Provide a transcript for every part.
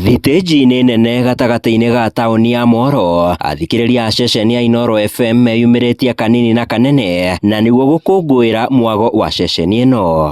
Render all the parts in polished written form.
Thitĩnji-inĩ nene gatagata-inĩ ga taũni ya Moro, athikĩrĩria a ceceni ya Inooro FM meyumĩrĩtie kanini na kanene na nĩguo gũkũngũĩra mwago wa ceceni ĩno.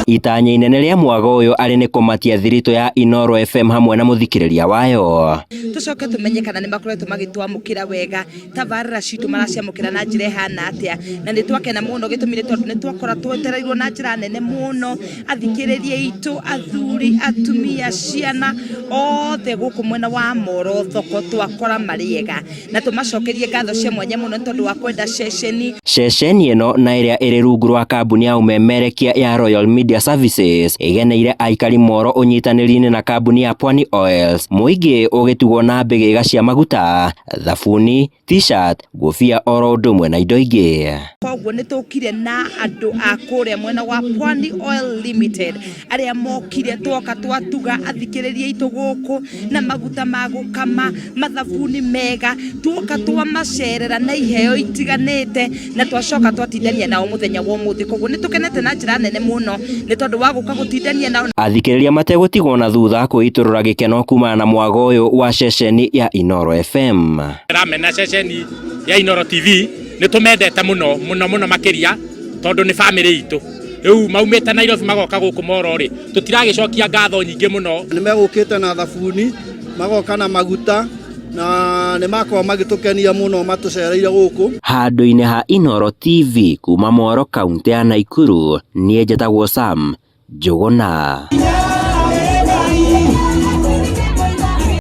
Itanya inene rĩa mwago ũyũ arĩ nĩ kũmatia thiritũ ya Inooro FM hamwe na mũthikĩrĩria wayo. Tucoke tumenye kana nĩ makoretwo magĩtwamũkĩra wega, tabarĩra citũ maraciamũkĩra na njĩra ihana atĩa, na nĩ twakena mũno gĩtũmire tondũ nĩ twakora twetereirwo na njĩra nene mũno, athikĩrĩria itũ, athuri, atumia, ciana othe gũkũ mwena wa Moro thoko twakora marĩega, na tũmacokerie ngatho cia mwanya mũno tondũ wa kwenda ceceni. Ceceni ĩno na ĩrĩa ĩrĩ rungu rwa kambuni ya umemerekia ya Royal Media Services ĩgeneire aikari Moro ũnyitanĩri-inĩ na kambuni ya Pwani Oils, mũingĩ ũgĩtugwo na mbĩgĩga cia maguta, thabuni, t-shirt, ngũbia oro ũndũ ũmwe na indo ingĩ. Koguo nĩ tũkire na andũ a kũrĩa mwena wa Pwani Oil Limited arĩa mokire twoka twatuga athikĩrĩria itũ gũkũ na maguta ma gũkama, mathabuni mega, twoka twamacerera na iheo itiganĩte na twacoka twatindania nao mũthenya wa ũmũthĩ. Koguo nĩ tũkenete na njĩra nene mũno nĩ tondũ wa gũka gũtindania nao. Athikĩrĩria mategũtigwo na thutha kwĩitũrũra gĩkeno kumana na mwago ũyũ wa ceceni ya Inooro FM. Ramena ceceni ya Inooro TV nĩ tũmendete mũno mũno makĩria tondũ nĩ family itũ. Rĩu maumĩte Nairobi magoka gũkũ Moro rĩ, tũtiragĩcokia ngatho nyingĩ mũno. Nĩ megũkĩte na thabuni, magoka na maguta na nĩ makorwo magĩtũkenia mũno matũcereire gũkũ. Handũ-inĩ ha Inooro TV kuma Moro kaunti ya Nakuru, niĩ njĩtagwo Sam Njũgũna.